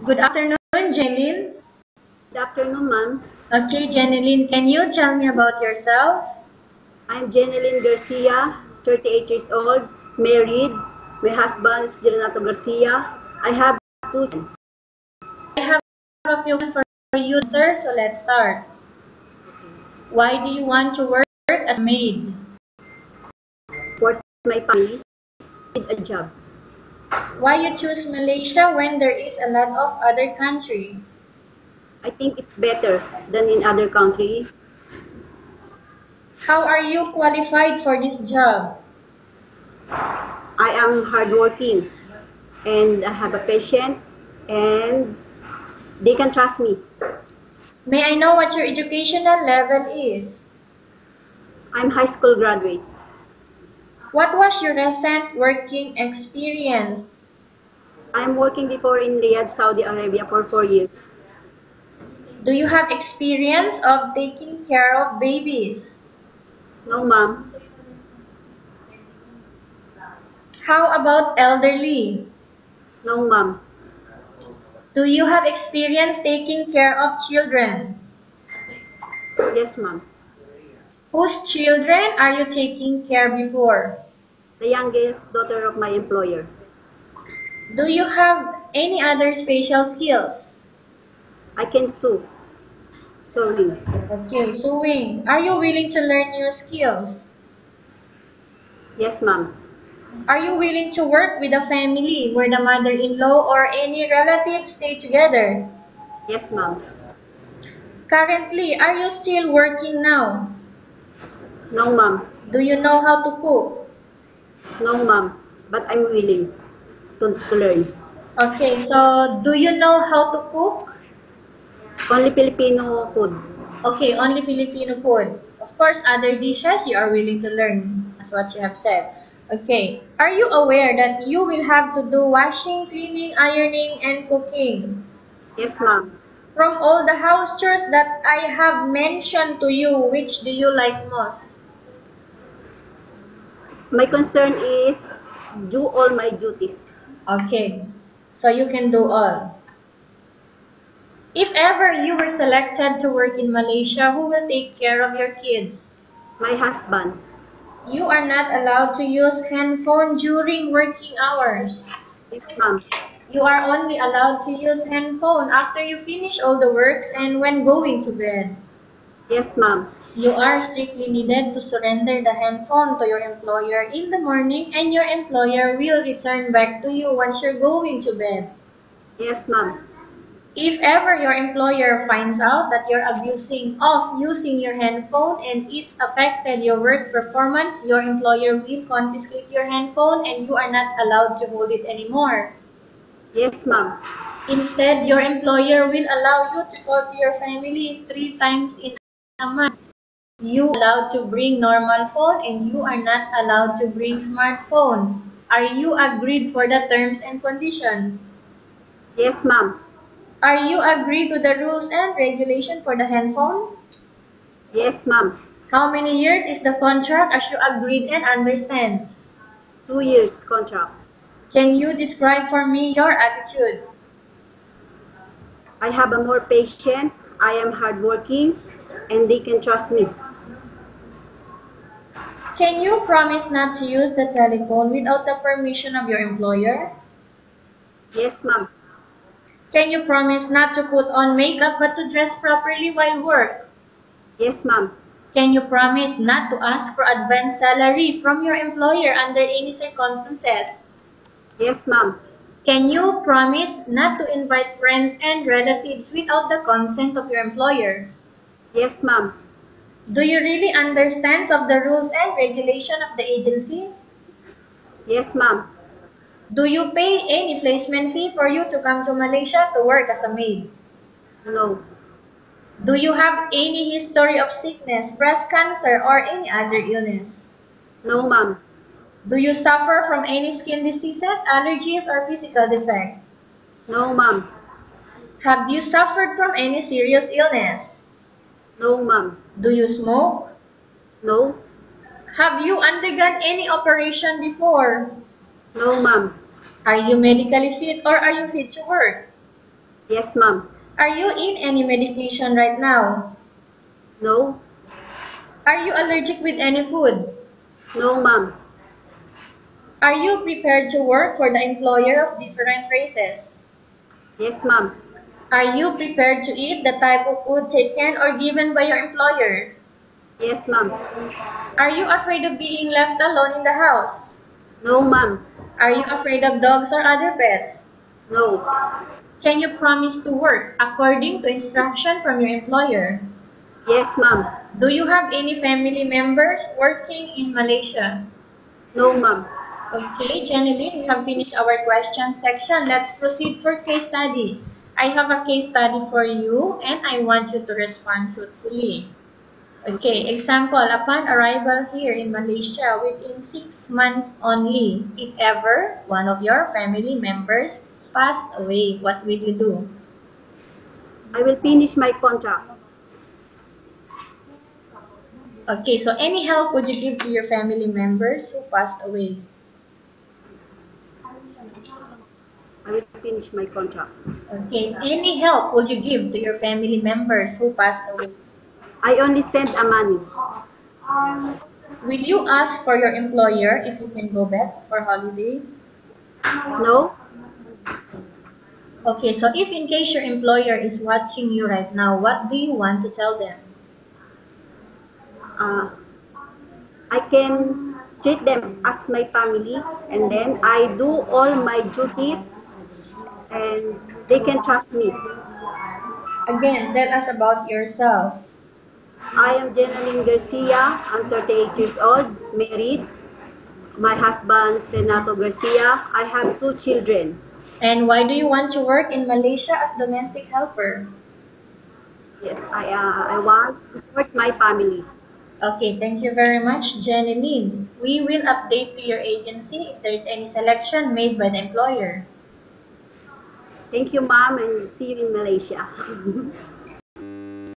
Good afternoon, Jhennalyn. Good afternoon, ma'am. Okay, Jhennalyn, can you tell me about yourself? I'm Jhennalyn Garcia, 38 years old, married. My husband is Jhennalyn Garcia. I have two children. I have a few questions for you, sir, so let's start. Why do you want to work as a maid? For my family, need a job. Why you choose Malaysia when there is a lot of other country? I think it's better than in other countries. How are you qualified for this job? I am hardworking and I have a patient and they can trust me. May I know what your educational level is? I'm high school graduate. What was your recent working experience? I'm working before in Riyadh, Saudi Arabia for 4 years. Do you have experience of taking care of babies? No, ma'am. How about elderly? No, ma'am. Do you have experience taking care of children? Yes, ma'am. Whose children are you taking care before? The youngest daughter of my employer. Do you have any other special skills? I can sew. Sewing. Okay, sewing. Are you willing to learn new skills? Yes, ma'am. Are you willing to work with a family where the mother-in-law or any relatives stay together? Yes, ma'am. Currently, are you still working now? No, ma'am. Do you know how to cook? No, ma'am. But I'm willing to learn. Okay, so do you know how to cook? Only Filipino food. Okay, only Filipino food. Of course, other dishes you are willing to learn, as what you have said. Okay, are you aware that you will have to do washing, cleaning, ironing, and cooking? Yes, ma'am. From all the house chores that I have mentioned to you, which do you like most? My concern is do all my duties. Okay, so you can do all. If ever you were selected to work in Malaysia, who will take care of your kids? My husband. You are not allowed to use handphone during working hours. Yes, ma'am. You are only allowed to use handphone after you finish all the works and when going to bed. Yes, ma'am. You are strictly needed to surrender the handphone to your employer in the morning and your employer will return back to you once you're going to bed. Yes, ma'am. If ever your employer finds out that you're abusing of using your handphone and it's affected your work performance, your employer will confiscate your handphone and you are not allowed to hold it anymore. Yes, ma'am. Instead, your employer will allow you to call to your family 3 times in a month. You are allowed to bring normal phone and you are not allowed to bring smartphone. Are you agreed for the terms and conditions? Yes, ma'am. Are you agreed to the rules and regulation for the handphone? Yes, ma'am. How many years is the contract as you agreed and understand? 2 years contract. Can you describe for me your attitude? I have a more patient. I am hardworking and they can trust me. Can you promise not to use the telephone without the permission of your employer? Yes, ma'am. Can you promise not to put on makeup but to dress properly while work? Yes, ma'am. Can you promise not to ask for advance salary from your employer under any circumstances? Yes, ma'am. Can you promise not to invite friends and relatives without the consent of your employer? Yes, ma'am. Do you really understand of the rules and regulation of the agency? Yes, ma'am. Do you pay any placement fee for you to come to Malaysia to work as a maid? No. Do you have any history of sickness, breast cancer, or any other illness? No, ma'am. Do you suffer from any skin diseases, allergies, or physical defect? No, ma'am. Have you suffered from any serious illness? No, ma'am. Do you smoke? No. Have you undergone any operation before? No, ma'am. Are you medically fit or are you fit to work? Yes, ma'am. Are you in any medication right now? No. Are you allergic with any food? No, ma'am. Are you prepared to work for the employer of different races? Yes, ma'am. Are you prepared to eat the type of food taken or given by your employer? Yes, ma'am. Are you afraid of being left alone in the house? No, ma'am. Are you afraid of dogs or other pets? No. Can you promise to work according to instruction from your employer? Yes, ma'am. Do you have any family members working in Malaysia? No, ma'am. Okay, Jhennalyn, we have finished our question section. Let's proceed for case study. I have a case study for you and I want you to respond truthfully. Okay, example, upon arrival here in Malaysia within 6 months only, if ever one of your family members passed away, what will you do? I will finish my contract. Okay, so any help would you give to your family members who passed away? I will finish my contract. Okay, any help would you give to your family members who passed away? I only send a money. Will you ask for your employer if you can go back for holiday? No. Okay, so if in case your employer is watching you right now, what do you want to tell them? Uh, I can treat them as my family, and then I do all my duties, and they can trust me. Again, tell us about yourself. I am Jhennalyn Garcia. I'm 38 years old, married. My husband's Renato Garcia. I have 2 children. And why do you want to work in Malaysia as domestic helper? Yes, I want to support my family. Okay, thank you very much, Jhennalyn. We will update to your agency if there is any selection made by the employer. Thank you, ma'am, and see you in Malaysia.